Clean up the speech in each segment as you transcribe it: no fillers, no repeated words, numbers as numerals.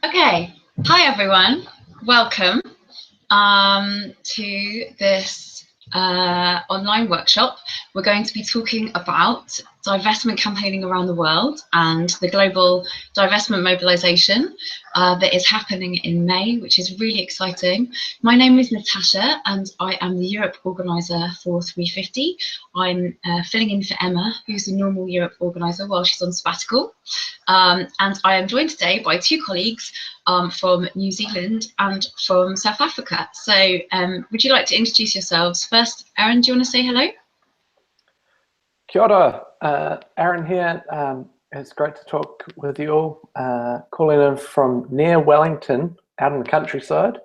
Okay, hi everyone. Welcome to this online workshop. We're going to be talking about divestment campaigning around the world and the global divestment mobilisation that is happening in May, which is really exciting. My name is Natasha and I am the Europe organiser for 350. I'm filling in for Emma, who's the normal Europe organiser while she's on sabbatical. And I am joined today by two colleagues from New Zealand and from South Africa. So would you like to introduce yourselves? First, Aaron, do you want to say hello? Kia ora, Aaron here. It's great to talk with you all. Calling in from near Wellington, out in the countryside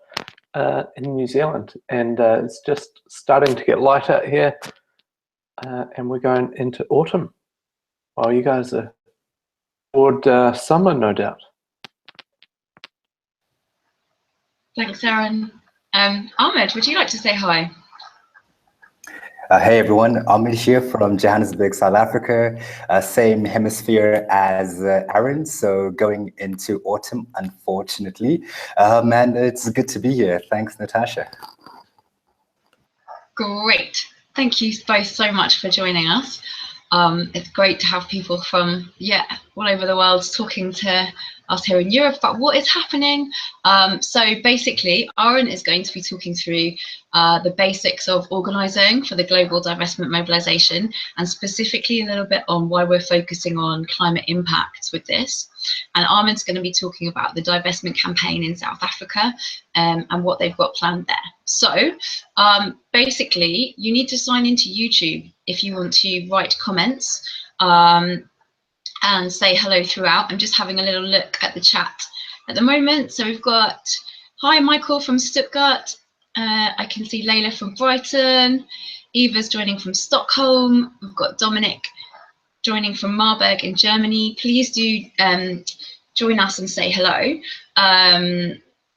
in New Zealand. And it's just starting to get light out here. And we're going into autumn while you guys are toward summer, no doubt. Thanks, Aaron. Ahmed, would you like to say hi? Hey everyone, Ahmed here from Johannesburg, South Africa. Same hemisphere as Aaron, so going into autumn, unfortunately. Man, it's good to be here. Thanks, Natasha. Great. Thank you both so much for joining us. It's great to have people from, all over the world talking to us here in Europe about what is happening. So basically, Aaron is going to be talking through the basics of organising for the global divestment mobilisation, and specifically a little bit on why we're focusing on climate impacts with this. And Ahmed's going to be talking about the divestment campaign in South Africa and what they've got planned there. So basically, you need to sign into YouTube if you want to write comments and say hello throughout. I'm just having a little look at the chat at the moment. So we've got, hi Michael from Stuttgart. I can see Layla from Brighton. Eva's joining from Stockholm. We've got Dominic joining from Marburg in Germany. Please do join us and say hello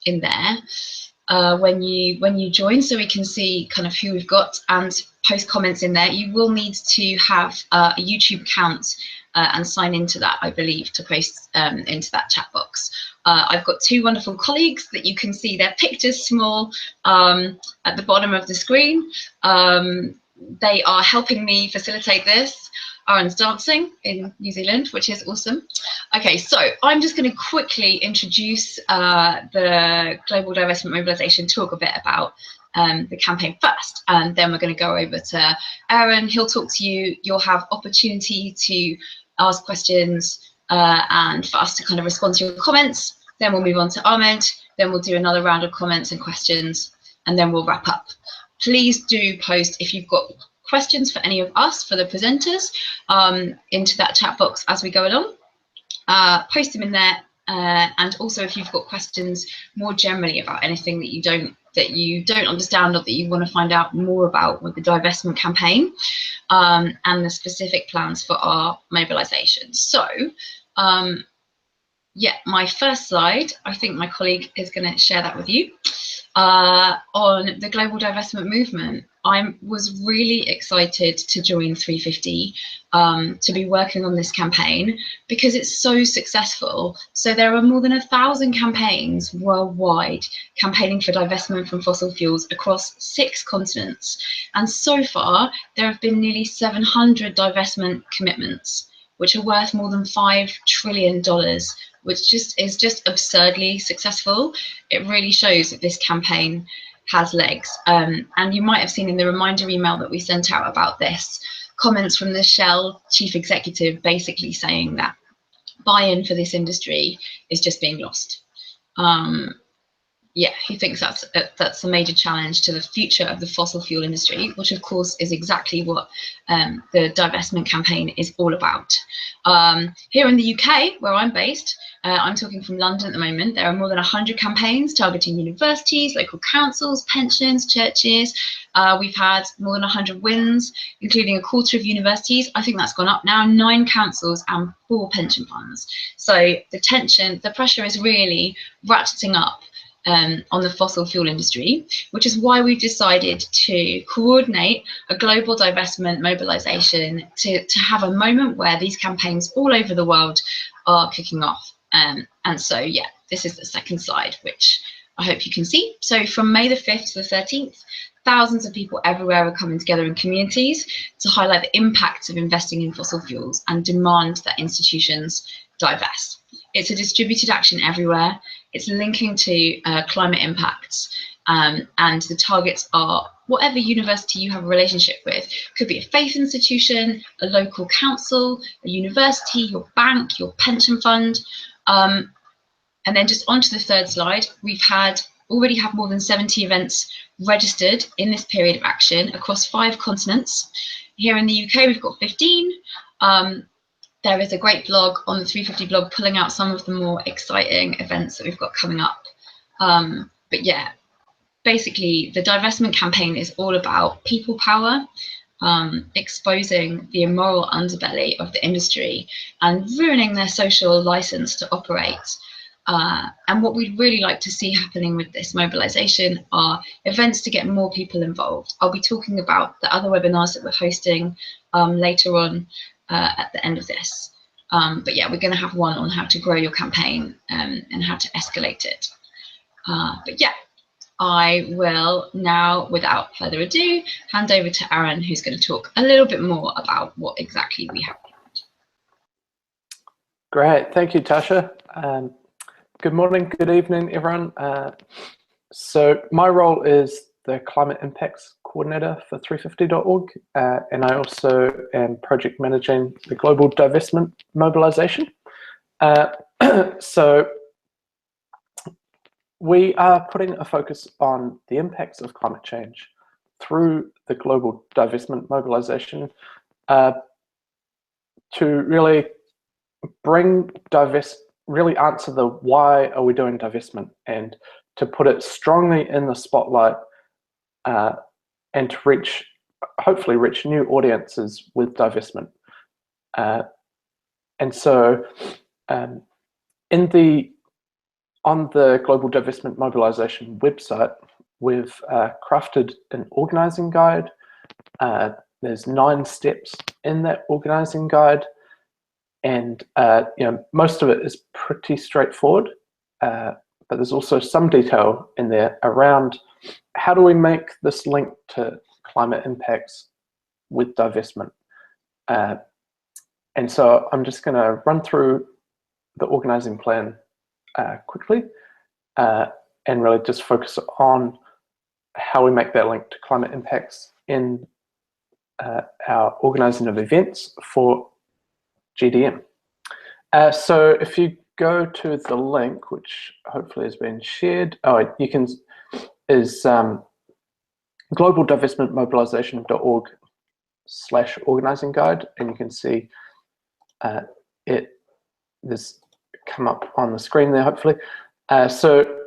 in there when you join, so we can see kind of who we've got and post comments in there. You will need to have a YouTube account and sign into that, I believe, to post into that chat box. I've got two wonderful colleagues that you can see their pictures small at the bottom of the screen. They are helping me facilitate this. Aaron's dancing in New Zealand, which is awesome. Okay, so I'm just going to quickly introduce the global divestment mobilisation, talk a bit about the campaign first, and then we're going to go over to Aaron. He'll talk to you. You'll have opportunity to ask questions and for us to kind of respond to your comments. Then we'll move on to Ahmed. Then we'll do another round of comments and questions, and then we'll wrap up. Please do post if you've got questions for any of us, for the presenters, into that chat box as we go along. Post them in there, and also if you've got questions more generally about anything that you don't understand or that you want to find out more about with the divestment campaign and the specific plans for our mobilisation. So my first slide, I think my colleague is going to share that with you, on the global divestment movement. I was really excited to join 350, to be working on this campaign because it's so successful. So there are more than 1,000 campaigns worldwide campaigning for divestment from fossil fuels across 6 continents. And so far, there have been nearly 700 divestment commitments, which are worth more than $5 trillion, which is just absurdly successful. It really shows that this campaign has legs. And you might have seen in the reminder email that we sent out about this, comments from the Shell chief executive basically saying that buy-in for this industry is just being lost. He thinks that's a major challenge to the future of the fossil fuel industry, which of course is exactly what the divestment campaign is all about. Here in the UK, where I'm based, I'm talking from London at the moment, there are more than 100 campaigns targeting universities, local councils, pensions, churches. We've had more than 100 wins, including a quarter of universities. I think that's gone up now, 9 councils and 4 pension funds. So the pressure is really ratcheting up on the fossil fuel industry, which is why we've decided to coordinate a global divestment mobilisation to have a moment where these campaigns all over the world are kicking off. And so, yeah, this is the second slide, which I hope you can see. So from May the 5th to the 13th, thousands of people everywhere are coming together in communities to highlight the impacts of investing in fossil fuels and demand that institutions divest. It's a distributed action everywhere. It's linking to climate impacts, and the targets are whatever university you have a relationship with. Could be a faith institution, a local council, a university, your bank, your pension fund. And then just onto the third slide, we've already have more than 70 events registered in this period of action across 5 continents. Here in the UK, we've got 15. There is a great blog on the 350 blog pulling out some of the more exciting events that we've got coming up. But yeah, basically the divestment campaign is all about people power, exposing the immoral underbelly of the industry and ruining their social license to operate. And what we'd really like to see happening with this mobilisation are events to get more people involved. I'll be talking about the other webinars that we're hosting later on at the end of this. But yeah, we're going to have one on how to grow your campaign and how to escalate it. But yeah, I will now, without further ado, hand over to Aaron, who's going to talk a little bit more about what exactly we have planned. Great, thank you, Tasha. Good morning, good evening, everyone. So my role is the Climate Impacts Coordinator for 350.org, and I also am project managing the Global Divestment Mobilisation. So we are putting a focus on the impacts of climate change through the Global Divestment Mobilisation to really really answer the why are we doing divestment, and to put it strongly in the spotlight and to hopefully reach new audiences with divestment. And so on the Global Divestment Mobilisation website, we've crafted an organising guide. There's 9 steps in that organising guide. And most of it is pretty straightforward, but there's also some detail in there around how do we make this link to climate impacts with divestment. And so I'm just going to run through the organising plan quickly and really just focus on how we make that link to climate impacts in our organising of events for GDM. So if you go to the link, which hopefully has been shared, you can, is globaldivestmentmobilisation.org/organising guide, and you can see there's come up on the screen there, hopefully. So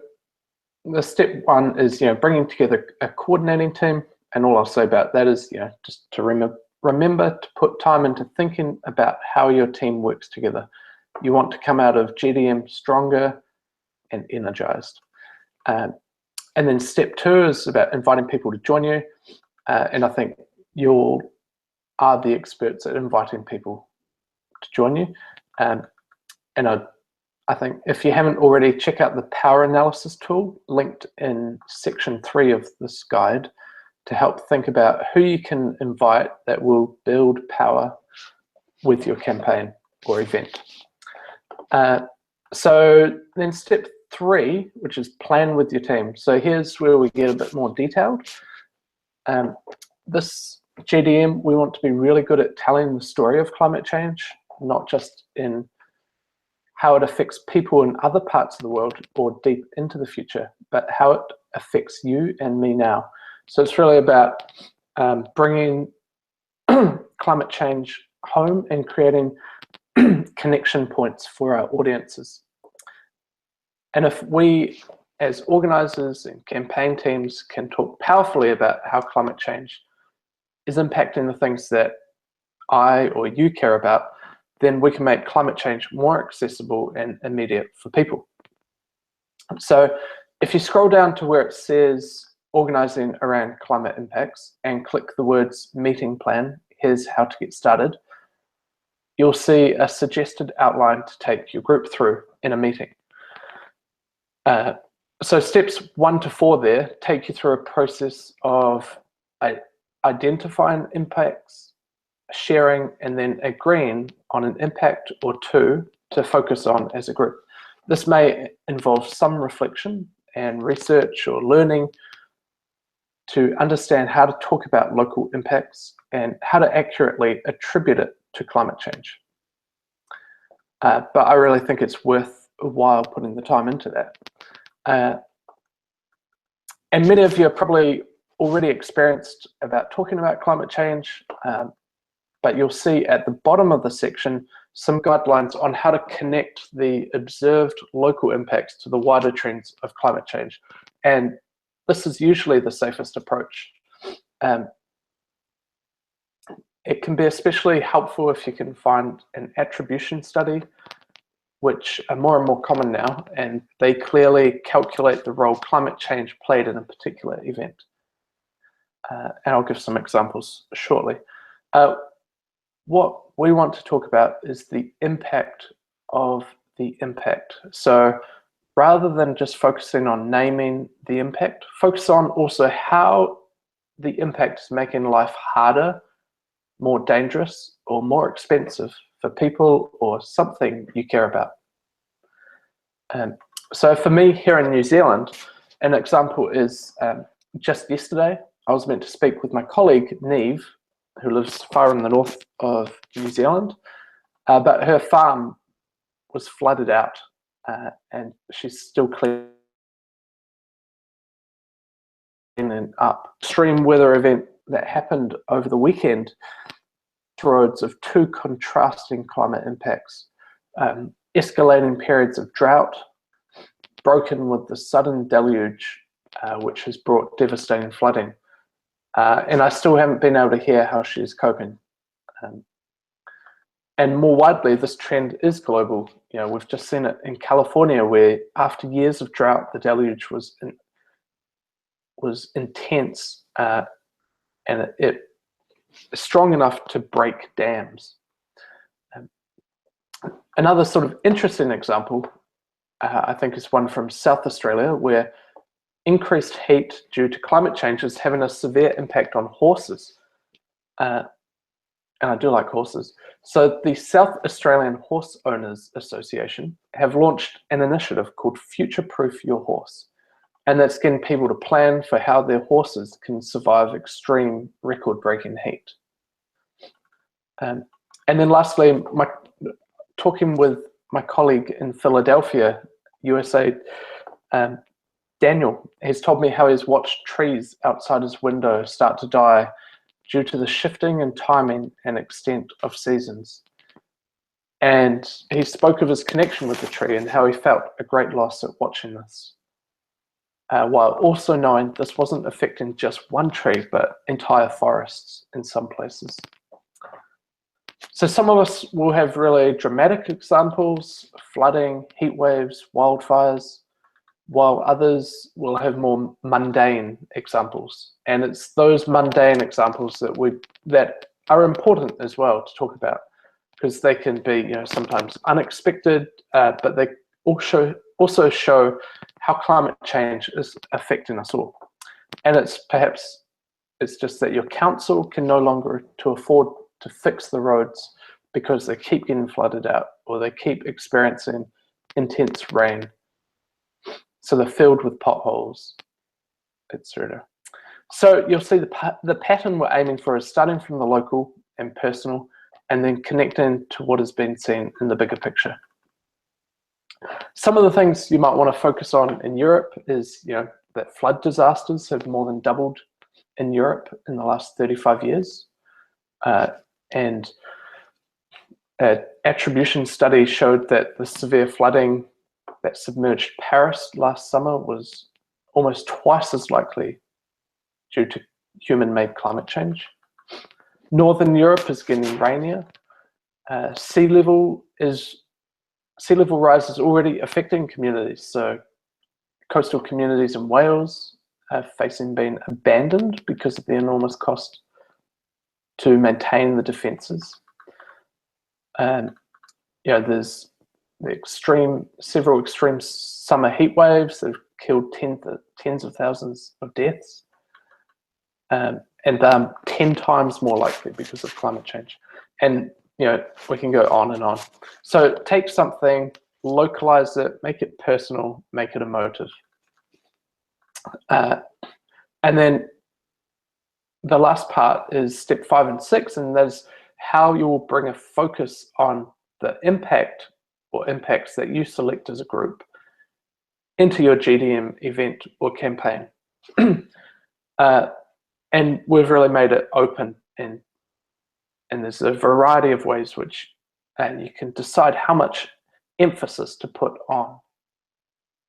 the step 1 is bringing together a coordinating team, and all I'll say about that is just to remember to put time into thinking about how your team works together. You want to come out of GDM stronger and energized. And then step 2 is about inviting people to join you. And I think you are the experts at inviting people to join you. And I think if you haven't already, check out the power analysis tool linked in section 3 of this guide to help think about who you can invite that will build power with your campaign or event. So then step 3, which is plan with your team. So here's where we get a bit more detailed. This GDM, we want to be really good at telling the story of climate change, not just in how it affects people in other parts of the world or deep into the future, but how it affects you and me now. So it's really about bringing climate change home and creating connection points for our audiences. And if we, as organisers and campaign teams, can talk powerfully about how climate change is impacting the things that I or you care about, then we can make climate change more accessible and immediate for people. So if you scroll down to where it says organising around climate impacts and click the words meeting plan, here's how to get started, you'll see a suggested outline to take your group through in a meeting. So steps 1 to 4 there take you through a process of identifying impacts, sharing, and then agreeing on an impact or two to focus on as a group. This may involve some reflection and research or learning to understand how to talk about local impacts and how to accurately attribute it to climate change. But I really think it's worthwhile putting the time into that. And many of you are probably already experienced about talking about climate change, but you'll see at the bottom of the section some guidelines on how to connect the observed local impacts to the wider trends of climate change. And this is usually the safest approach. It can be especially helpful if you can find an attribution study, which are more and more common now, and they clearly calculate the role climate change played in a particular event. And I'll give some examples shortly. What we want to talk about is the impact of the impact. So rather than just focusing on naming the impact, focus on also how the impact is making life harder, more dangerous, or more expensive for people or something you care about. So for me here in New Zealand, an example is just yesterday, I was meant to speak with my colleague, Neve, who lives far in the north of New Zealand, but her farm was flooded out and she's still cleaning up. Extreme weather event that happened over the weekend, roads of 2 contrasting climate impacts, escalating periods of drought, broken with the sudden deluge, which has brought devastating flooding. And I still haven't been able to hear how she's coping. And more widely, this trend is global. You know, we've just seen it in California, where after years of drought, the deluge was intense, and it strong enough to break dams. Another sort of interesting example, I think, is one from South Australia, where increased heat due to climate change is having a severe impact on horses. And I do like horses. So the South Australian Horse Owners Association have launched an initiative called Future Proof Your Horse. And that's getting people to plan for how their horses can survive extreme record-breaking heat. And then lastly, talking with my colleague in Philadelphia, USA, Daniel, has told me how he's watched trees outside his window start to die due to the shifting in timing and extent of seasons. And he spoke of his connection with the tree and how he felt a great loss at watching this, while also knowing this wasn't affecting just one tree, but entire forests in some places. So some of us will have really dramatic examples, flooding, heat waves, wildfires, while others will have more mundane examples. And it's those mundane examples that are important as well to talk about, because they can be, you know, sometimes unexpected, but they also show how climate change is affecting us all. And it's just that your council can no longer afford to fix the roads because they keep getting flooded out or they keep experiencing intense rain. So they're filled with potholes, etc. So you'll see the pattern we're aiming for is starting from the local and personal, and then connecting to what has been seen in the bigger picture. Some of the things you might want to focus on in Europe is, you know, that flood disasters have more than doubled in Europe in the last 35 years. And an attribution study showed that the severe flooding that submerged Paris last summer was almost twice as likely due to human-made climate change. Northern Europe is getting rainier. Sea level rise is already affecting communities. So coastal communities in Wales are facing being abandoned because of the enormous cost to maintain the defences. there's several extreme summer heat waves that have killed tens of thousands of deaths, and 10 times more likely because of climate change. And we can go on and on. So take something, localize it, make it personal, make it emotive. And then the last part is step 5 and 6, and that's how you will bring a focus on the impact or impacts that you select as a group into your GDM event or campaign. And we've really made it open, and there's a variety of ways which you can decide how much emphasis to put on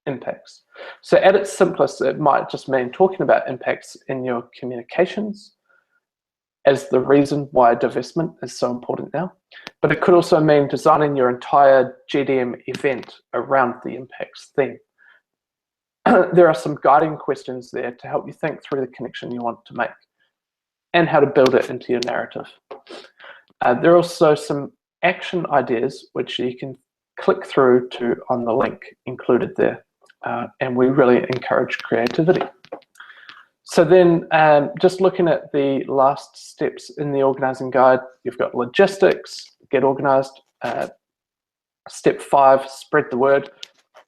impacts. So at its simplest, it might just mean talking about impacts in your communications as the reason why divestment is so important now. But it could also mean designing your entire GDM event around the impacts theme. There are some guiding questions there to help you think through the connection you want to make and how to build it into your narrative. There are also some action ideas which you can click through to on the link included there. And we really encourage creativity. So then just looking at the last steps in the organizing guide, you've got logistics, get organized. Step 5, spread the word.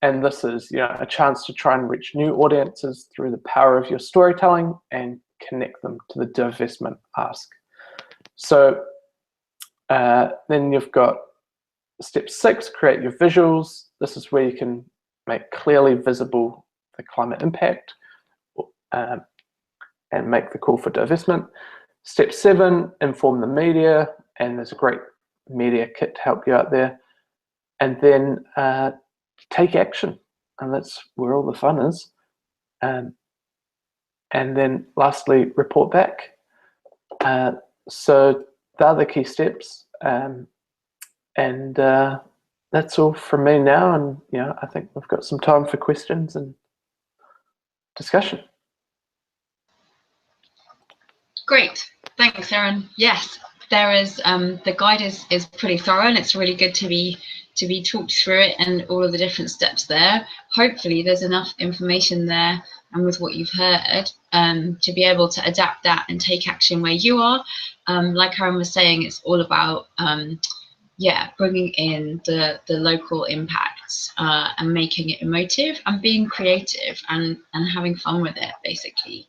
And this is a chance to try and reach new audiences through the power of your storytelling and connect them to the divestment ask. So then you've got step 6, create your visuals. This is where you can make clearly visible the climate impact and make the call for divestment. Step 7, inform the media, and there's a great media kit to help you out there. And then take action, and that's where all the fun is. And then lastly, report back. So they're the key steps, and that's all from me now. And I think we've got some time for questions and discussion. Great, thanks, Aaron. Yes, there is. The guide is pretty thorough, and it's really good to be talked through it and all of the different steps there. Hopefully, there's enough information there, and with what you've heard, to be able to adapt that and take action where you are. Like Aaron was saying, it's all about bringing in the local impacts and making it emotive and being creative and having fun with it, basically.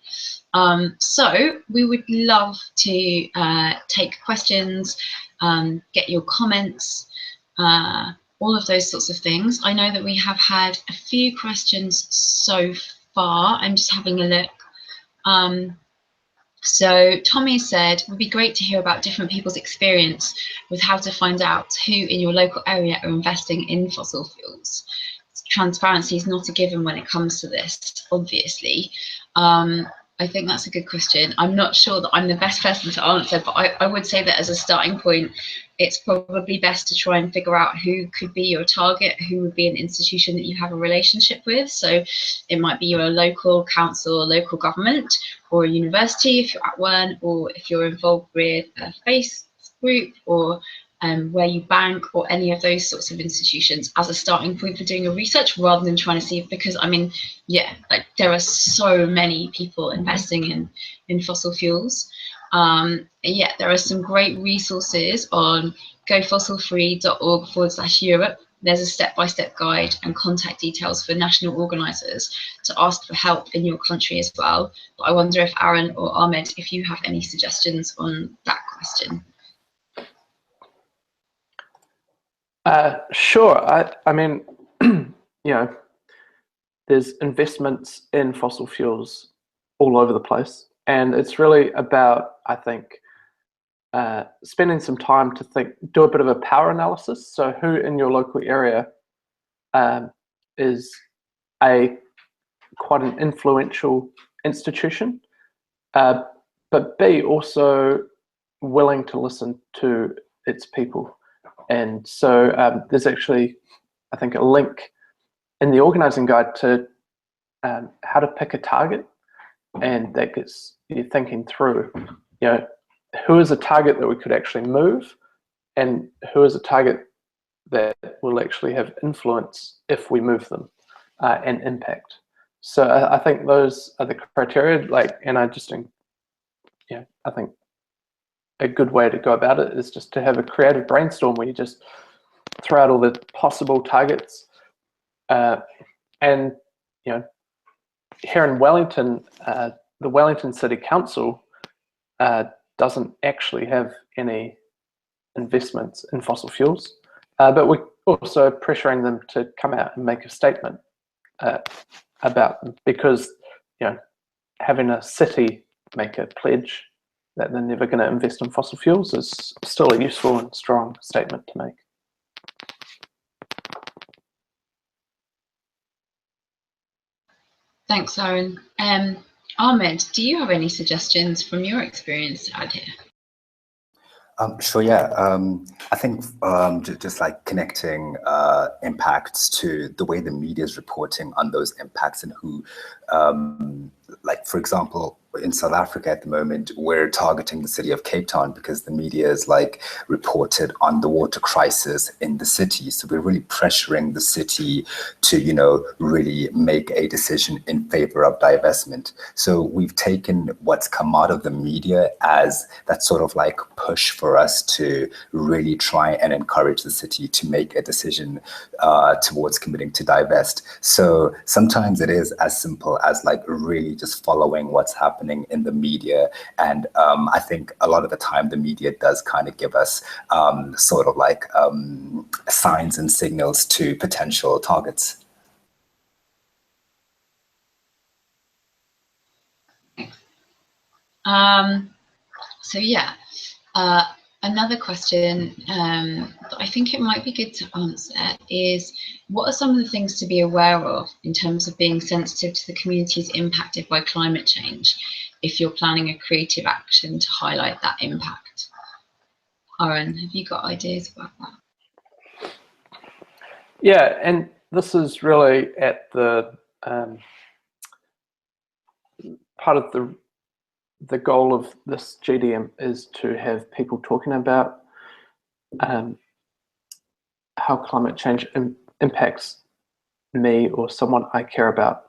So we would love to take questions, get your comments, all of those sorts of things. I know that we have had a few questions so far. I'm just having a look. So Tommy said, it would be great to hear about different people's experience with how to find out who in your local area are investing in fossil fuels. Transparency is not a given when it comes to this, obviously. I think that's a good question. I'm not sure that I'm the best person to answer, but I would say that as a starting point, it's probably best to try and figure out who could be your target, who would be an institution that you have a relationship with. So it might be your local council or local government, or a university if you're at one, or if you're involved with a faith group, or where you bank, or any of those sorts of institutions as a starting point for doing your research, rather than trying to see, because I mean, there are so many people investing in fossil fuels. There are some great resources on gofossilfree.org/Europe. There's a step-by-step guide and contact details for national organisers to ask for help in your country as well. But I wonder if Aaron or Ahmed, if you have any suggestions on that question. Sure. I mean, there's investments in fossil fuels all over the place, and it's really about, I think, spending some time to do a bit of a power analysis. So who in your local area is quite an influential institution, but B, also willing to listen to its people. And so there's actually, I think, a link in the organizing guide to how to pick a target, and that gets you thinking through, who is a target that we could actually move, and who is a target that will actually have influence if we move them, and impact. So I think those are the criteria. And I just think, I think a good way to go about it is just to have a creative brainstorm where you just throw out all the possible targets, and here in Wellington, the Wellington City Council doesn't actually have any investments in fossil fuels, but we're also pressuring them to come out and make a statement about them, because having a city make a pledge that they're never going to invest in fossil fuels is still a useful and strong statement to make. Thanks, Aaron. Ahmed, do you have any suggestions from your experience to add here? Sure, yeah. I think just like connecting impacts to the way the media is reporting on those impacts, and who, like for example, in South Africa at the moment, we're targeting the city of Cape Town because the media is like reported on the water crisis in the city. So we're really pressuring the city to, really make a decision in favor of divestment. So we've taken what's come out of the media as that sort of like push for us to really try and encourage the city to make a decision towards committing to divest. So sometimes it is as simple as like really just following what's happening in the media. And I think a lot of the time the media does kind of give us sort of like signs and signals to potential targets. So yeah, another question that I think it might be good to answer is, what are some of the things to be aware of in terms of being sensitive to the communities impacted by climate change if you're planning a creative action to highlight that impact? Aaron, have you got ideas about that? Yeah, and this is really at the part of the goal of this GDM is to have people talking about how climate change impacts me or someone I care about,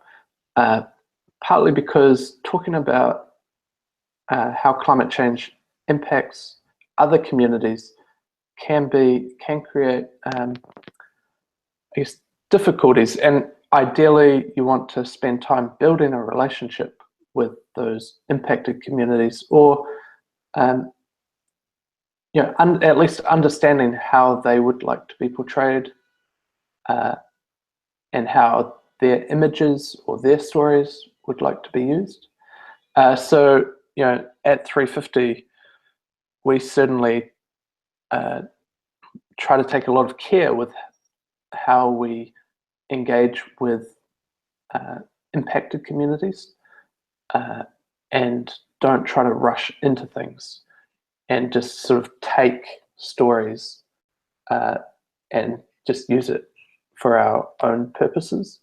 partly because talking about how climate change impacts other communities can create I guess difficulties, and ideally you want to spend time building a relationship with those impacted communities, or at least understanding how they would like to be portrayed, and how their images or their stories would like to be used. So at 350, we certainly try to take a lot of care with how we engage with impacted communities, and don't try to rush into things and just sort of take stories and just use it for our own purposes.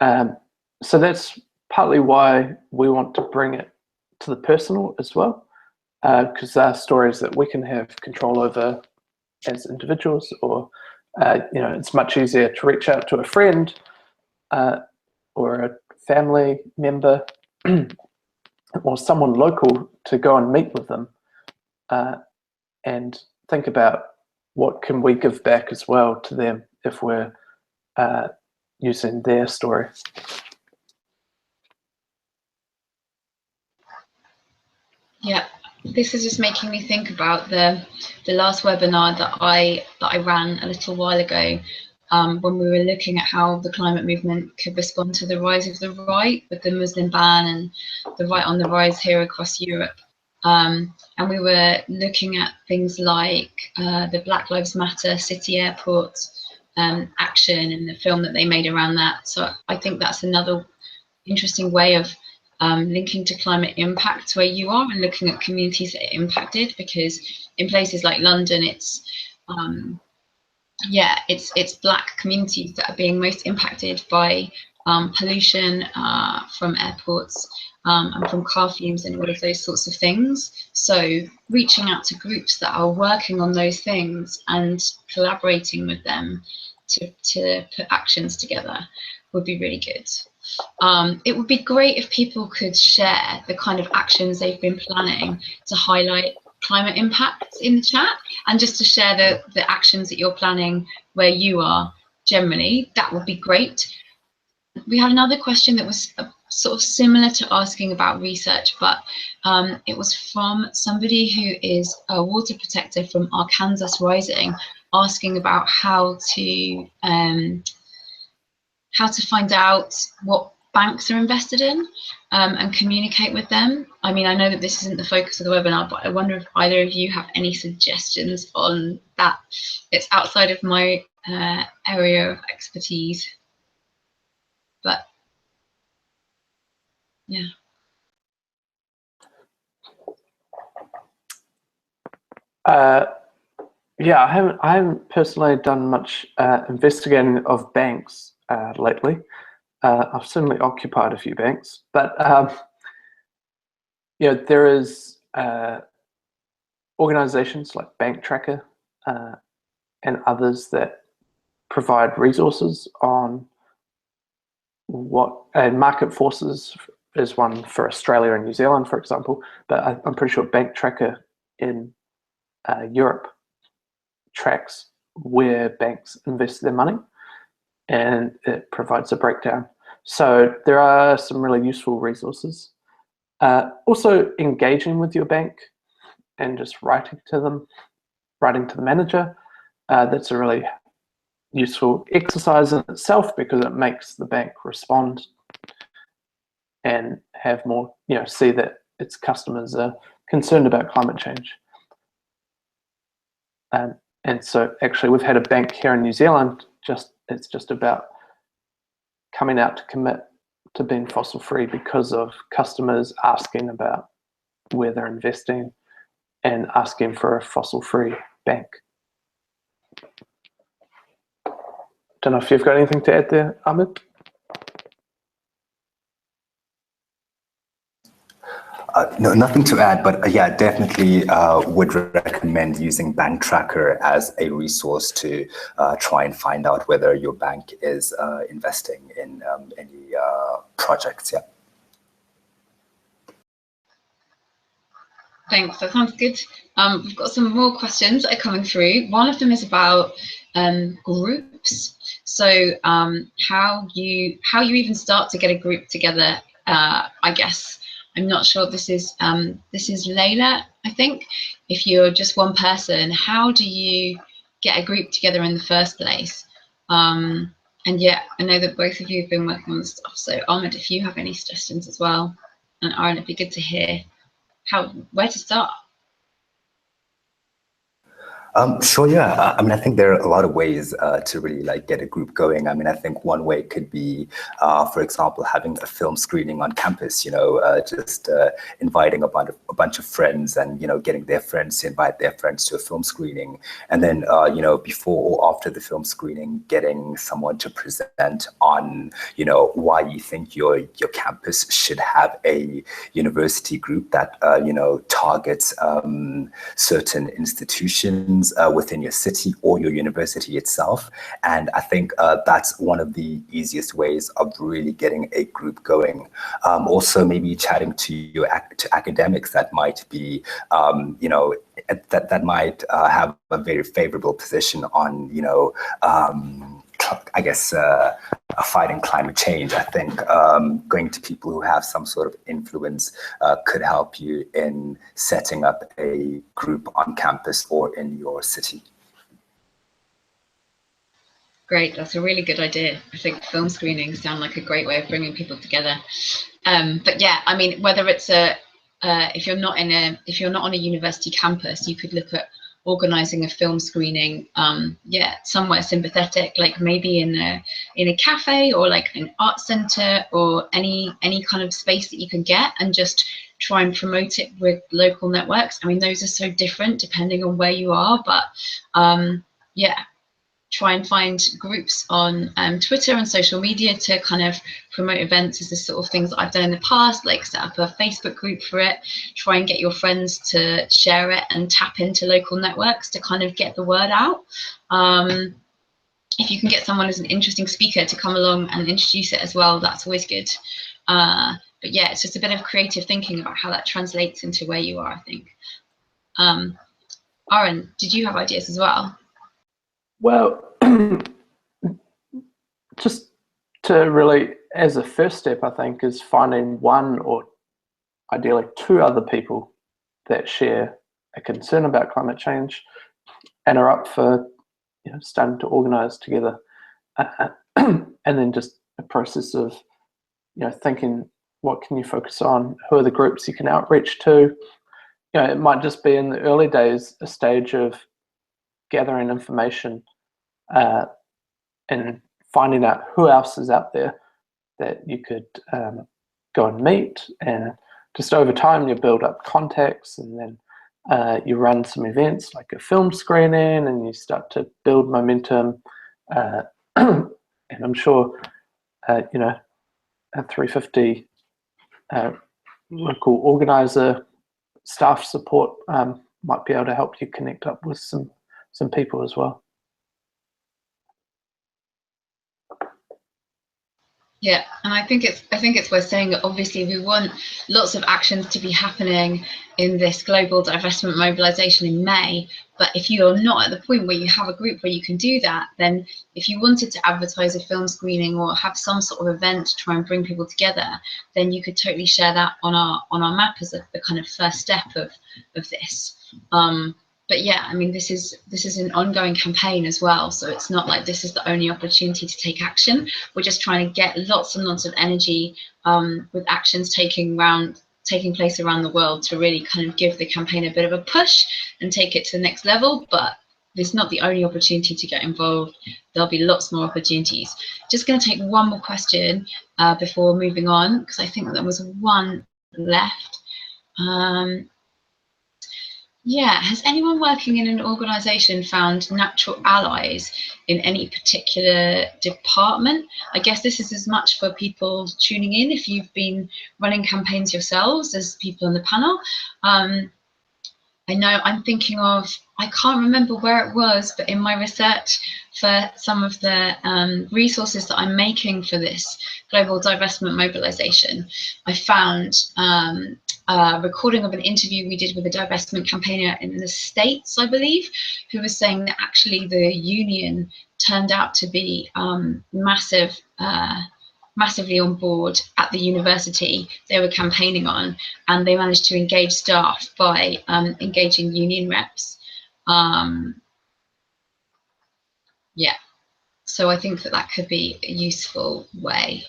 So that's partly why we want to bring it to the personal as well, because there are stories that we can have control over as individuals, or it's much easier to reach out to a friend or a family member or someone local to go and meet with them and think about what can we give back as well to them if we're using their story. Yeah, this is just making me think about the last webinar that I ran a little while ago, when we were looking at how the climate movement could respond to the rise of the right with the Muslim ban and the right on the rise here across Europe. And we were looking at things like the Black Lives Matter City Airport action and the film that they made around that. So I think that's another interesting way of linking to climate impact where you are, and looking at communities that are impacted, because in places like London, it's Black communities that are being most impacted by pollution from airports and from car fumes and all of those sorts of things. So reaching out to groups that are working on those things and collaborating with them to put actions together would be really good. It would be great if people could share the kind of actions they've been planning to highlight climate impact in the chat, and just to share the actions that you're planning where you are generally. That would be great. We had another question that was sort of similar to asking about research, but it was from somebody who is a water protector from Arkansas Rising, asking about how to find out what banks are invested in and communicate with them. I mean, I know that this isn't the focus of the webinar, but I wonder if either of you have any suggestions on that. It's outside of my area of expertise, but yeah. Yeah, I haven't personally done much investigating of banks lately. I've certainly occupied a few banks, but you know, there is organizations like Bank Tracker and others that provide resources on what, and Market Forces is one for Australia and New Zealand, for example, but I'm pretty sure Bank Tracker in Europe tracks where banks invest their money, and it provides a breakdown. So there are some really useful resources. Also engaging with your bank and just writing to the manager, that's a really useful exercise in itself, because it makes the bank respond and have more, you know, see that its customers are concerned about climate change. And so actually we've had a bank here in New Zealand, it's just about coming out to commit to being fossil free because of customers asking about where they're investing and asking for a fossil free bank. Don't know if you've got anything to add there, Ahmed? No, nothing to add, but yeah, definitely would recommend using Bank Tracker as a resource to try and find out whether your bank is investing in any projects. Yeah. Thanks, that sounds good. We've got some more questions that are coming through. One of them is about groups. So how you even start to get a group together, I guess. I'm not sure. This is Layla, I think. If you're just one person, how do you get a group together in the first place? And yeah, I know that both of you have been working on this stuff. So Ahmed, if you have any suggestions as well, and Aaron, it'd be good to hear where to start. Sure, yeah. I mean, I think there are a lot of ways to really like get a group going. I mean, I think one way could be, for example, having a film screening on campus, you know, just inviting a bunch of friends and, you know, getting their friends to invite their friends to a film screening. And then, you know, before or after the film screening, getting someone to present on, you know, why you think your campus should have a university group that, you know, targets certain institutions within your city or your university itself. And I think that's one of the easiest ways of really getting a group going. Also, maybe chatting to academics that might be, you know, that might have a very favorable position on, you know, I guess, fighting climate change. I think going to people who have some sort of influence could help you in setting up a group on campus or in your city. Great, that's a really good idea. I think film screenings sound like a great way of bringing people together. But yeah, I mean, whether it's if you're not on a university campus, you could look at organizing a film screening, yeah, somewhere sympathetic, like maybe in a cafe or like an art center or any kind of space that you can get, and just try and promote it with local networks. I mean, those are so different depending on where you are, but yeah, try and find groups on Twitter and social media to kind of promote events. Is the sort of things that I've done in the past, like set up a Facebook group for it, try and get your friends to share it and tap into local networks to kind of get the word out. If you can get someone as an interesting speaker to come along and introduce it as well, that's always good. But yeah, it's just a bit of creative thinking about how that translates into where you are, I think. Aaron, did you have ideas as well? Well, just to really, as a first step, I think, is finding one or ideally two other people that share a concern about climate change and are up for starting to organise together, and then just a process of thinking, what can you focus on? Who are the groups you can outreach to? It might just be in the early days a stage of gathering information and finding out who else is out there that you could go and meet, and just over time you build up contacts, and then you run some events like a film screening, and you start to build momentum. And I'm sure a 350 local organizer staff support might be able to help you connect up with some people as well. Yeah, and I think it's worth saying that obviously we want lots of actions to be happening in this global divestment mobilisation in May. But if you're not at the point where you have a group where you can do that, then if you wanted to advertise a film screening or have some sort of event to try and bring people together, then you could totally share that on our map as the kind of first step of this. But yeah, I mean, this is an ongoing campaign as well, so it's not like this is the only opportunity to take action. We're just trying to get lots and lots of energy with actions taking place around the world to really kind of give the campaign a bit of a push and take it to the next level. But it's not the only opportunity to get involved. There'll be lots more opportunities. Just going to take one more question before moving on, because I think there was one left. Yeah, has anyone working in an organisation found natural allies in any particular department? I guess this is as much for people tuning in, if you've been running campaigns yourselves, as people on the panel. I know I'm thinking of, I can't remember where it was, but in my research for some of the resources that I'm making for this global divestment mobilisation, I found a recording of an interview we did with a divestment campaigner in the States, I believe, who was saying that actually the union turned out to be massively on board at the university they were campaigning on, and they managed to engage staff by engaging union reps. Yeah, so I think that could be a useful way.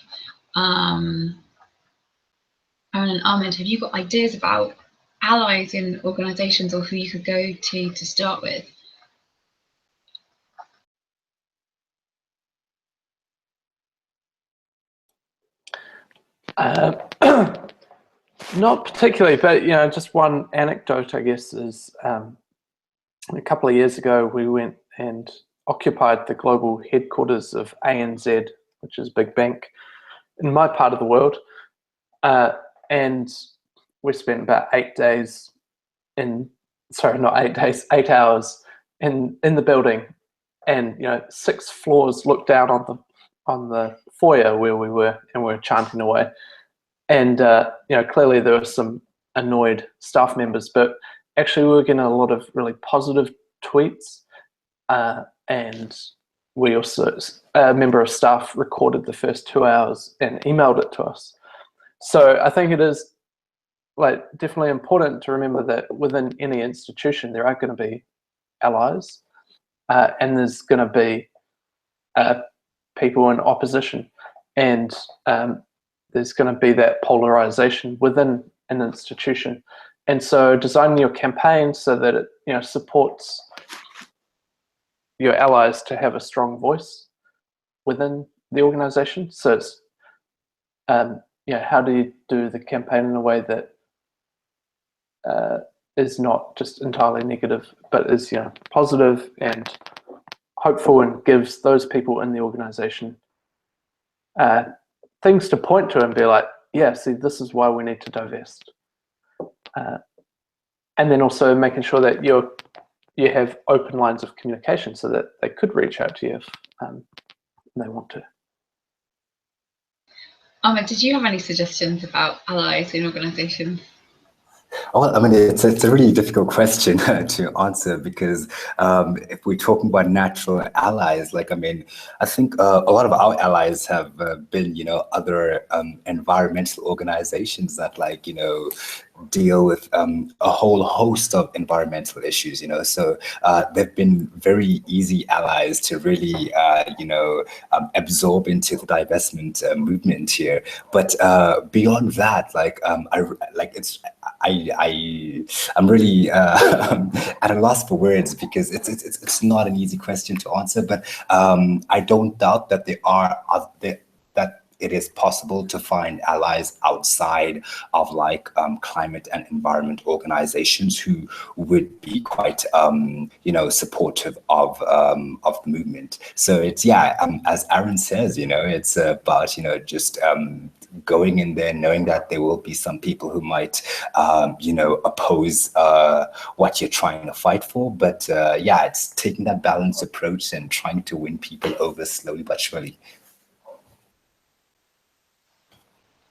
Aaron and Ahmed, have you got ideas about allies in organisations or who you could go to start with? Not particularly, but just one anecdote, I guess, is a couple of years ago we went and occupied the global headquarters of ANZ, which is a big bank in my part of the world, and we spent about 8 hours in the building, and 6 floors looked down on the foyer where we were, and we were chanting away. And clearly there were some annoyed staff members, but actually we were getting a lot of really positive tweets, and we also, a member of staff recorded the first 2 hours and emailed it to us. So I think it is definitely important to remember that within any institution there are going to be allies, and there's going to be people in opposition, and there's going to be that polarization within an institution. And so designing your campaign so that it supports your allies to have a strong voice within the organization. So it's how do you do the campaign in a way that is not just entirely negative, but is positive and hopeful and gives those people in the organization things to point to and be like, yeah, see, this is why we need to divest. And then also making sure that you have open lines of communication so that they could reach out to you if they want to. Ahmed, did you have any suggestions about allies in organizations? Well, I mean, it's a really difficult question to answer because if we're talking about natural allies, like, I mean, I think a lot of our allies have been, other environmental organizations that, like, deal with a whole host of environmental issues, so they've been very easy allies to really, absorb into the divestment movement here. But beyond that, I'm really at a loss for words because it's not an easy question to answer. But I don't doubt that that it is possible to find allies outside of climate and environment organizations who would be quite supportive of the movement. So it's as Aaron says, it's about just going in there knowing that there will be some people who might oppose what you're trying to fight for, but it's taking that balanced approach and trying to win people over slowly but surely.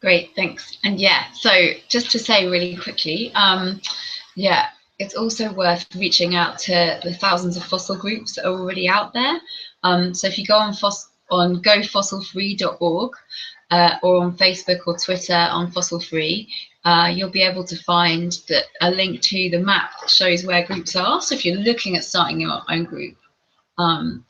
Great, thanks. And so just to say really quickly, it's also worth reaching out to the thousands of fossil groups that are already out there. So if you go on gofossilfree.org or on Facebook or Twitter on Fossil Free, you'll be able to find a link to the map that shows where groups are. So if you're looking at starting your own group,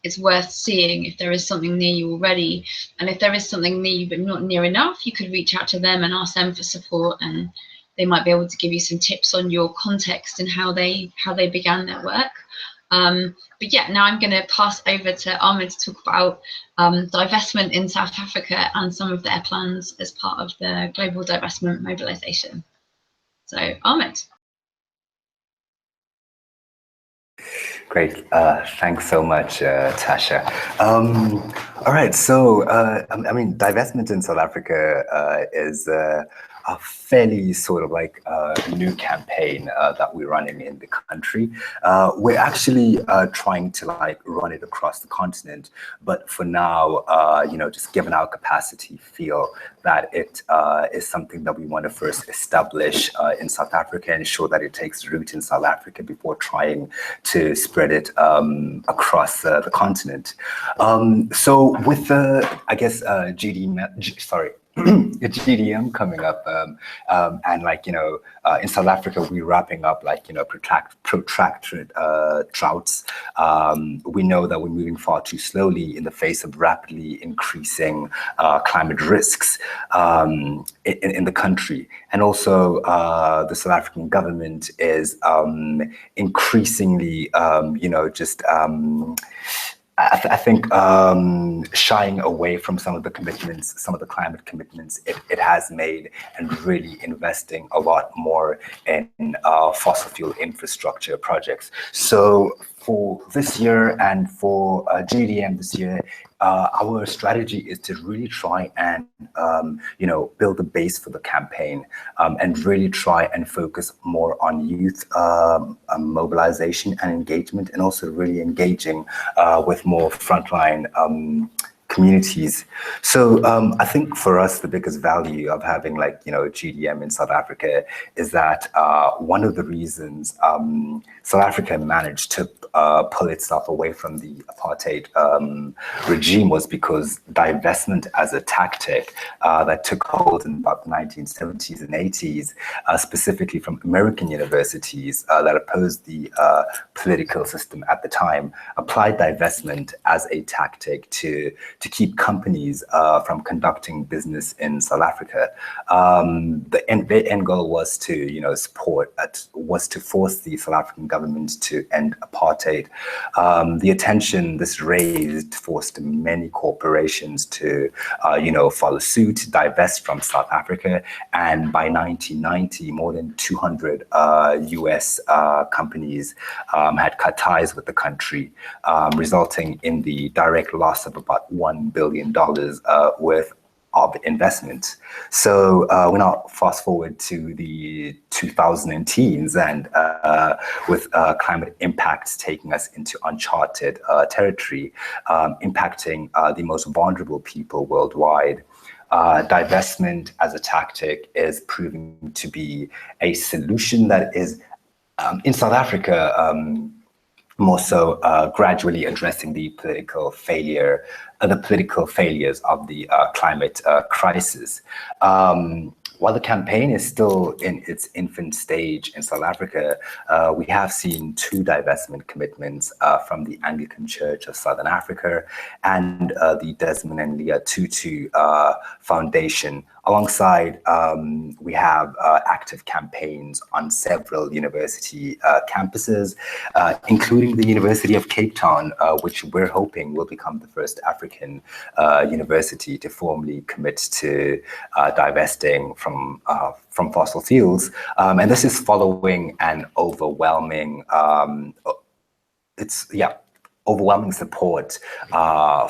it's worth seeing if there is something near you already, and if there is something near you but not near enough, you could reach out to them and ask them for support, and they might be able to give you some tips on your context and how they began their work. But now I'm going to pass over to Ahmed to talk about divestment in South Africa and some of their plans as part of the global divestment mobilization. So Ahmed. Great. Thanks so much, Tasha. All right. So, I mean, divestment in South Africa is a fairly sort of new campaign that we're running in the country. We're actually trying to run it across the continent, but for now, just given our capacity, feel that it is something that we want to first establish in South Africa and ensure that it takes root in South Africa before trying to spread it across the continent. So with the, I guess, GDM coming up, and in South Africa, we're wrapping up protracted droughts. We know that we're moving far too slowly in the face of rapidly increasing climate risks in the country. And also the South African government is increasingly, I think shying away from some of the commitments, some of the climate commitments it has made, and really investing a lot more in fossil fuel infrastructure projects. So for this year and for GDM this year, our strategy is to really try and build a base for the campaign, and really try and focus more on youth mobilization and engagement, and also really engaging with more frontline communities. So I think for us, the biggest value of having GDM in South Africa is that one of the reasons South Africa managed to pull itself away from the apartheid regime was because divestment as a tactic that took hold in about the 1970s and 80s, specifically from American universities that opposed the political system at the time, applied divestment as a tactic to keep companies from conducting business in South Africa. The end goal was to support at was to force the South African government to end apartheid. The attention this raised forced many corporations to, follow suit, divest from South Africa. And by 1990, more than 200 US companies had cut ties with the country, resulting in the direct loss of about $1 billion worth of investment. So we now fast forward to the 2010s, and with climate impacts taking us into uncharted territory, impacting the most vulnerable people worldwide. Divestment as a tactic is proving to be a solution that is, in South Africa, more so gradually addressing the political failures of the climate crisis. While the campaign is still in its infant stage in South Africa, we have seen 2 divestment commitments from the Anglican Church of Southern Africa and the Desmond and Leah Tutu Foundation. Alongside, we have active campaigns on several university campuses, including the University of Cape Town, which we're hoping will become the first African university to formally commit to divesting from fossil fuels. And this is following an overwhelming overwhelming support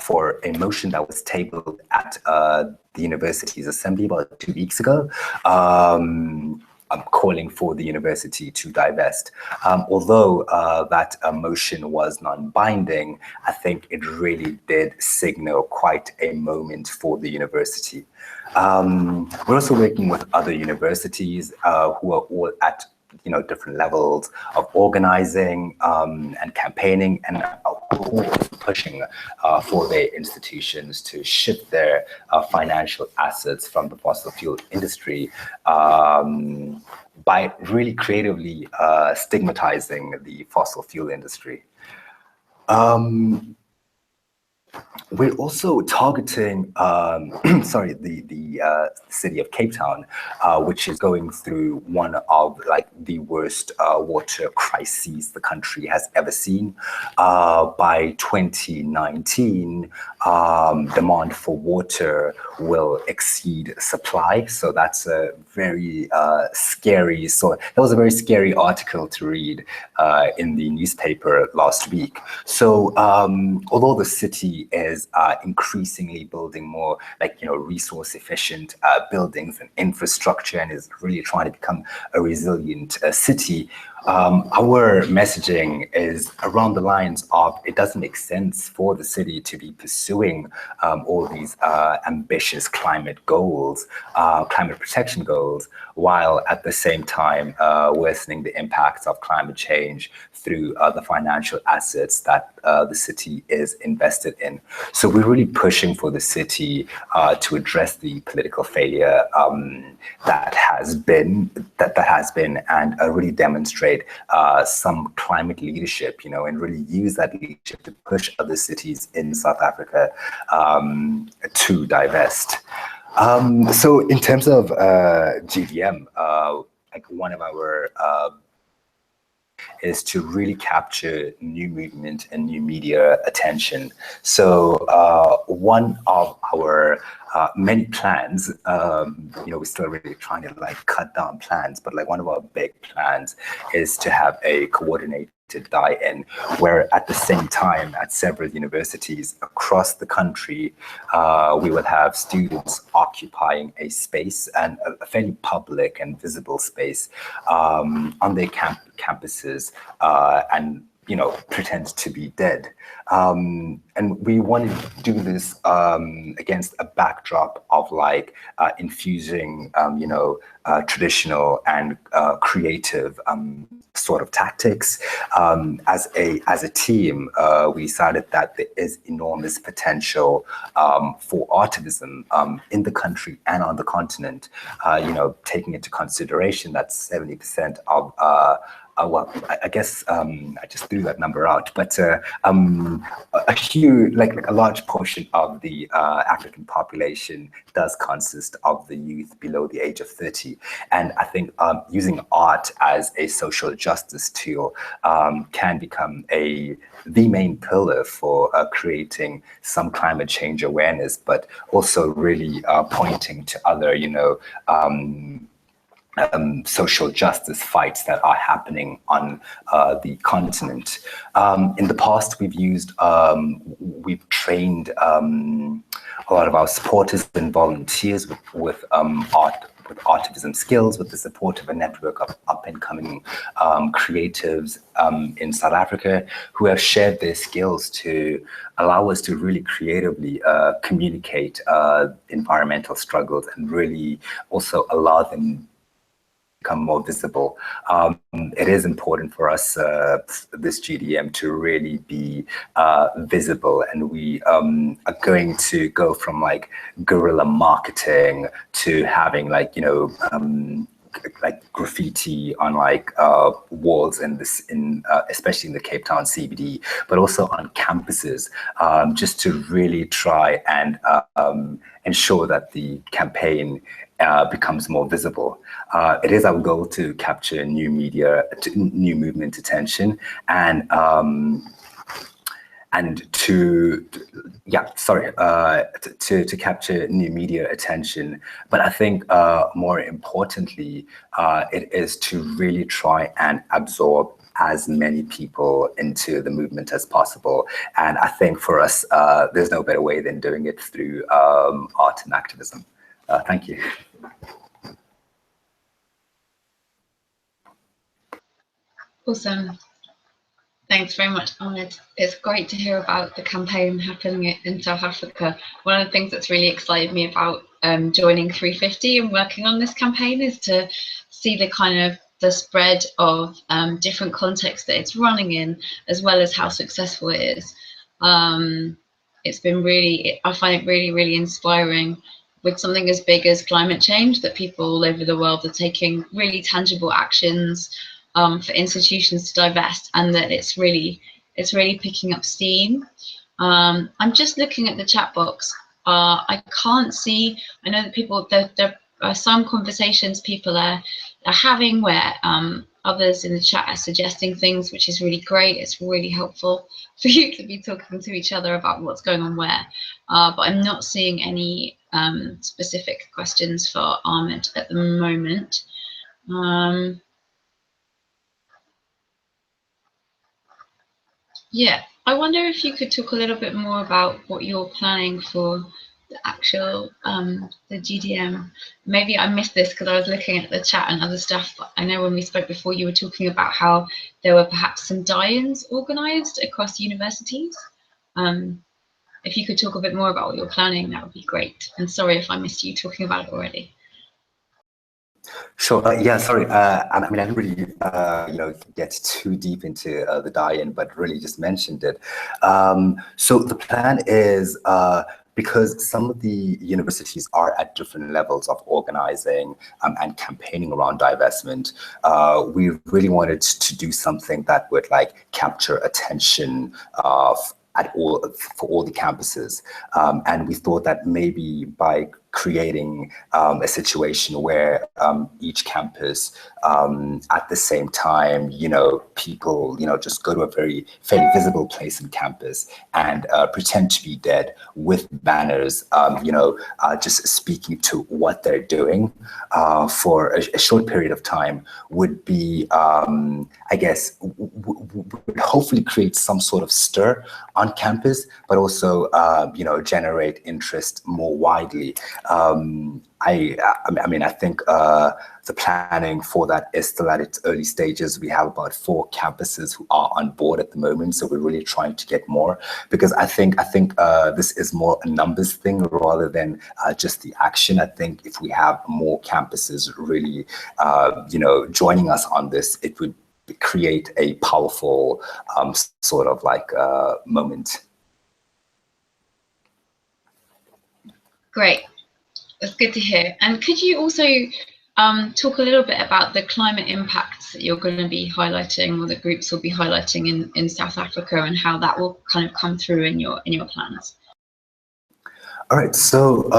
for a motion that was tabled at the university's assembly about 2 weeks ago, calling for the university to divest. Although that motion was non-binding, I think it really did signal quite a moment for the university. We're also working with other universities who are all at different levels of organizing and campaigning, and pushing for their institutions to shift their financial assets from the fossil fuel industry by really creatively stigmatizing the fossil fuel industry. We're also targeting, the city of Cape Town, which is going through one of the worst water crises the country has ever seen. By 2019, demand for water will exceed supply. So that's a very scary. So that was a very scary article to read in the newspaper last week. So although the city is increasingly building more resource efficient buildings and infrastructure, and is really trying to become a resilient city, our messaging is around the lines of, it doesn't make sense for the city to be pursuing all these ambitious climate goals, climate protection goals, while at the same time worsening the impacts of climate change through the financial assets that the city is invested in. So we're really pushing for the city to address the political failure that has been, and really demonstrate some climate leadership, and really use that leadership to push other cities in South Africa to divest. So in terms of GDM, one of our is to really capture new movement and new media attention. So one of our many plans, we're still really trying to cut down plans, but one of our big plans is to have a coordinated die-in, where at the same time at several universities across the country, we will have students occupying a space, and a fairly public and visible space on their campuses, and pretend to be dead. And we want to do this against a backdrop of infusing, traditional and creative sort of tactics. As a team, we decided that there is enormous potential for artivism in the country and on the continent. Taking into consideration that 70% of well, I guess I just threw that number out, but a huge, like a large portion of the African population does consist of the youth below the age of 30. And I think using art as a social justice tool can become the main pillar for creating some climate change awareness, but also really pointing to other, social justice fights that are happening on the continent. In the past, we've trained a lot of our supporters and volunteers with artivism skills, with the support of a network of up-and-coming creatives in South Africa who have shared their skills to allow us to really creatively communicate environmental struggles and really also allow them become more visible. It is important for us, this GDM, to really be visible, and we are going to go from like guerrilla marketing to having like graffiti on like walls especially in the Cape Town CBD, but also on campuses, just to really try and ensure that the campaign becomes more visible. It is our goal to capture new movement attention to capture new media attention. But I think more importantly, it is to really try and absorb as many people into the movement as possible. And I think for us, there's no better way than doing it through art and activism. Thank you. Awesome. Thanks very much, Ahmed. It's great to hear about the campaign happening in South Africa. One of the things that's really excited me about joining 350 and working on this campaign is to see the spread of different contexts that it's running in, as well as how successful it is. It's been I find it really, really inspiring with something as big as climate change, that people all over the world are taking really tangible actions for institutions to divest, and that it's really picking up steam. I'm just looking at the chat box. I can't see. I know that there are some conversations people are having where others in the chat are suggesting things, which is really great. It's really helpful for you to be talking to each other about what's going on where. But I'm not seeing any specific questions for Ahmed at the moment. Yeah, I wonder if you could talk a little bit more about what you're planning for the actual the GDM. Maybe I missed this because I was looking at the chat and other stuff, but I know when we spoke before, you were talking about how there were perhaps some die-ins organised across universities. If you could talk a bit more about what you're planning, that would be great. And sorry if I missed you talking about it already. Sure. Yeah. Sorry. I mean, I didn't really, get too deep into the die-in, but really just mentioned it. So the plan is because some of the universities are at different levels of organizing and campaigning around divestment. We really wanted to do something that would like capture attention for all the campuses, and we thought that maybe by creating a situation where each campus at the same time, people, just go to a fairly visible place in campus and pretend to be dead with banners, just speaking to what they're doing for a short period of time would be, I guess, would hopefully create some sort of stir on campus, but also, generate interest more widely. I mean, I think the planning for that is still at its early stages. We have about 4 campuses who are on board at the moment, so we're really trying to get more, because I think this is more a numbers thing rather than just the action. I think if we have more campuses really, joining us on this, it would create a powerful sort of like moment. Great. That's good to hear. And could you also talk a little bit about the climate impacts that you're going to be highlighting, or the groups will be highlighting in South Africa, and how that will kind of come through in your plans. All right, so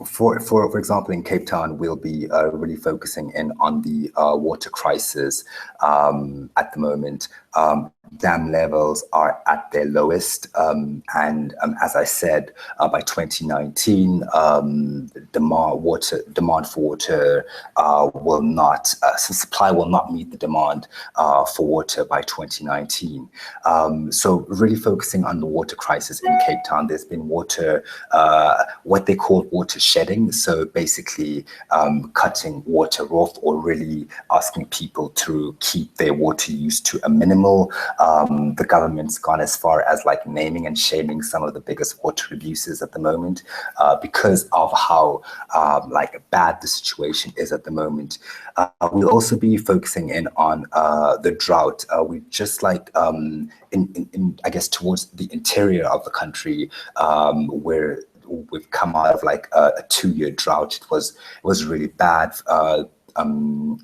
for example, in Cape Town, we'll be really focusing in on the water crisis at the moment. Dam levels are at their lowest, and as I said, by 2019, demand for water will not, so supply will not meet the demand for water by 2019. So really focusing on the water crisis in Cape Town. There's been water, what they call water shedding. So basically cutting water off, or really asking people to keep their water use to a minimal. The government's gone as far as like naming and shaming some of the biggest water abusers at the moment because of how like bad the situation is at the moment. We'll also be focusing in on the drought. We just like in I guess towards the interior of the country, where we've come out of like a 2-year drought. It was really bad.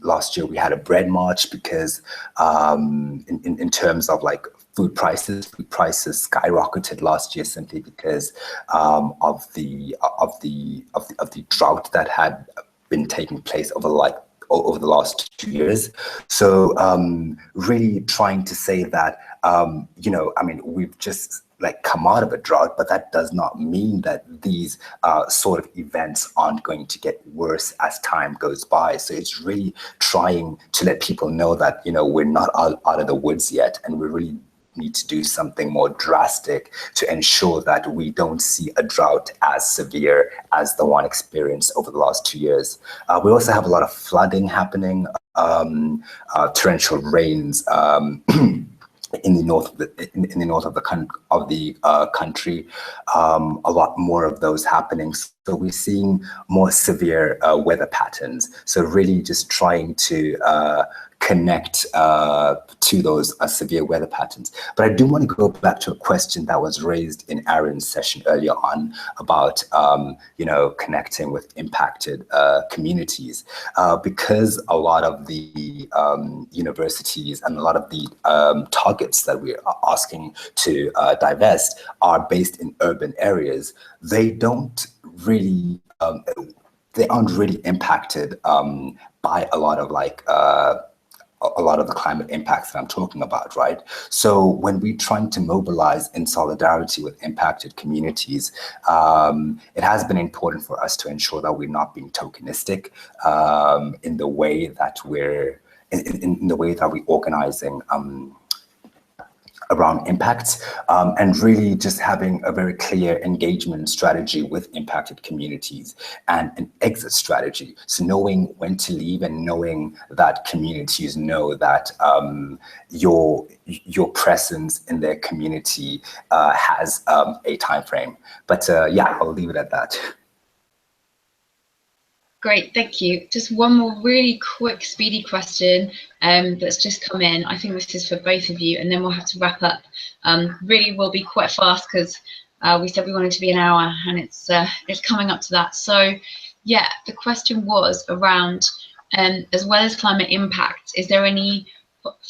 Last year we had a bread march because in terms of like food prices skyrocketed last year simply because of the drought that had been taking place over the last 2 years. So really trying to say that you know, I mean, we've just like come out of a drought, but that does not mean that these sort of events aren't going to get worse as time goes by. So it's really trying to let people know that, you know, we're not out of the woods yet, and we really need to do something more drastic to ensure that we don't see a drought as severe as the one experienced over the last 2 years. We also have a lot of flooding happening, torrential rains, in the north of the country, a lot more of those happening. So we're seeing more severe weather patterns. So really just trying to connect to those severe weather patterns. But I do want to go back to a question that was raised in Aaron's session earlier on about you know, connecting with impacted communities, because a lot of the universities and a lot of the targets that we're asking to divest are based in urban areas. They don't really they aren't really impacted by a lot of like a lot of the climate impacts that I'm talking about, right? So when we're trying to mobilize in solidarity with impacted communities, it has been important for us to ensure that we're not being tokenistic in the way that we're in the way that we're organizing around impacts, and really just having a very clear engagement strategy with impacted communities and an exit strategy. So knowing when to leave and knowing that communities know that your presence in their community has a time frame. But yeah, I'll leave it at that. Great, thank you. Just one more really quick, speedy question that's just come in. I think this is for both of you, and then we'll have to wrap up. Really will be quite fast because we said we wanted to be an hour, and it's coming up to that. So yeah, the question was around, as well as climate impact, is there any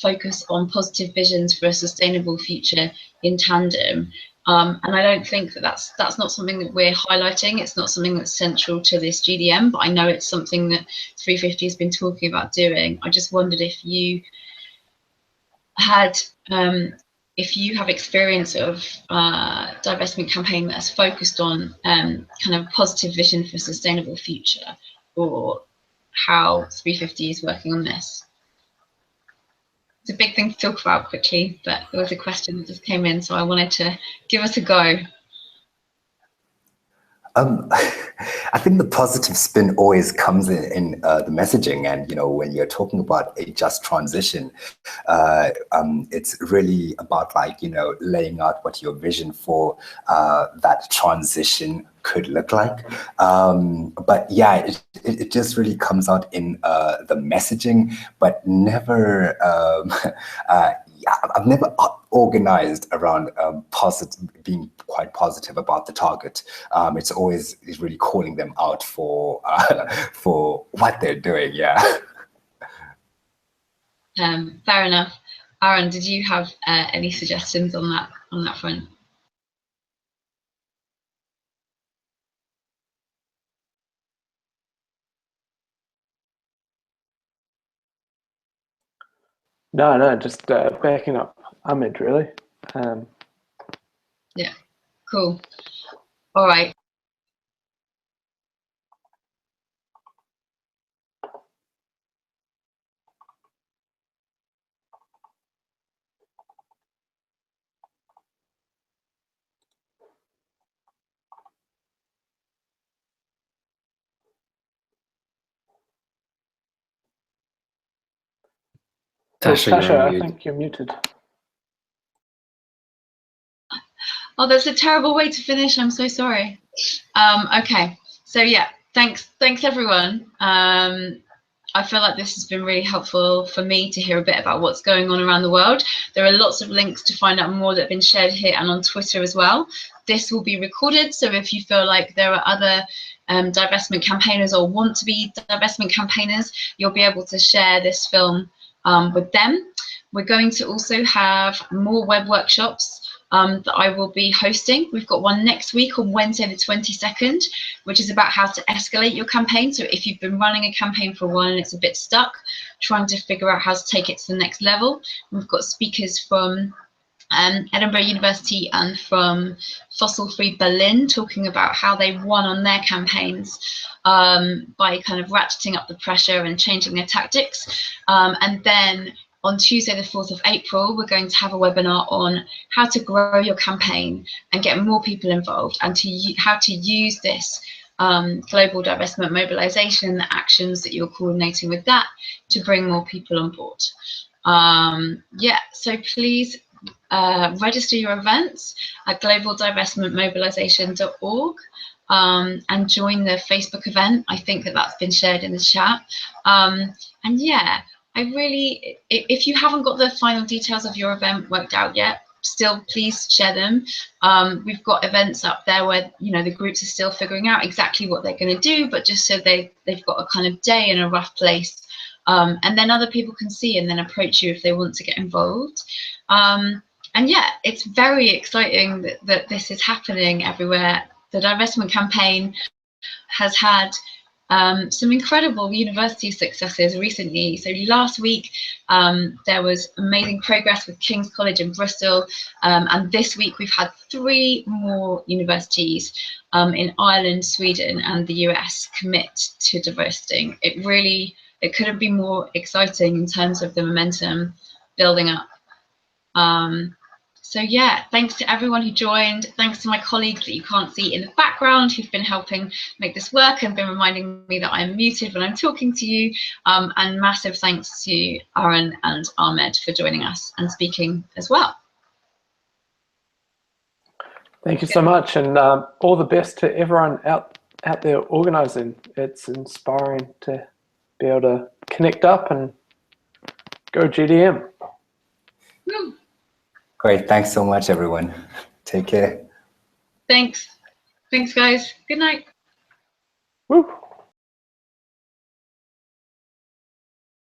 focus on positive visions for a sustainable future in tandem? And I don't think that that's not something that we're highlighting. It's not something that's central to this GDM, but I know it's something that 350 has been talking about doing. I just wondered if you had, if you have experience of divestment campaign that's focused on kind of positive vision for a sustainable future, or how 350 is working on this. It's a big thing to talk about quickly, but there was a question that just came in, so I wanted to give us a go. I think the positive spin always comes in the messaging, and you know, when you're talking about a just transition, it's really about like, you know, laying out what your vision for that transition could look like. But yeah, it just really comes out in the messaging, but never I've never organized around being quite positive about the target. It's always really calling them out for what they're doing. Yeah. Fair enough. Aaron, did you have any suggestions on that front? No, just backing up Ahmed, really. Yeah, cool. All right. Tasha, I think you're muted. Oh, that's a terrible way to finish. I'm so sorry. Okay, so yeah, thanks everyone. I feel like this has been really helpful for me to hear a bit about what's going on around the world. There are lots of links to find out more that have been shared here and on Twitter as well. This will be recorded, so if you feel like there are other divestment campaigners or want to be divestment campaigners, you'll be able to share this film with them. We're going to also have more web workshops that I will be hosting. We've got one next week on Wednesday the 22nd, which is about how to escalate your campaign. So if you've been running a campaign for a while and it's a bit stuck, trying to figure out how to take it to the next level. We've got speakers from Edinburgh University and from Fossil Free Berlin talking about how they won on their campaigns by kind of ratcheting up the pressure and changing their tactics. And then on Tuesday, the 4th of April, we're going to have a webinar on how to grow your campaign and get more people involved, and how to use this global divestment mobilisation and the actions that you're coordinating with that to bring more people on board. Yeah, so please register your events at globaldivestmentmobilisation.org and join the Facebook event. I think that's been shared in the chat. And yeah, if you haven't got the final details of your event worked out yet, still please share them. We've got events up there where the groups are still figuring out exactly what they're going to do, but just so they've got a kind of day in a rough place, and then other people can see and then approach you if they want to get involved. And yeah, it's very exciting that this is happening everywhere. The divestment campaign has had some incredible university successes recently. So last week there was amazing progress with King's College in Bristol, and this week we've had 3 more universities in Ireland, Sweden and the US commit to divesting. It couldn't be more exciting in terms of the momentum building up. So yeah, thanks to everyone who joined. Thanks to my colleagues that you can't see in the background who've been helping make this work and been reminding me that I'm muted when I'm talking to you. And massive thanks to Aaron and Ahmed for joining us and speaking as well. Thank you so much, and all the best to everyone out there organising. It's inspiring to be able to connect up and go GDM. Woo. Great. Thanks so much, everyone. Take care. Thanks, guys. Good night. Woo.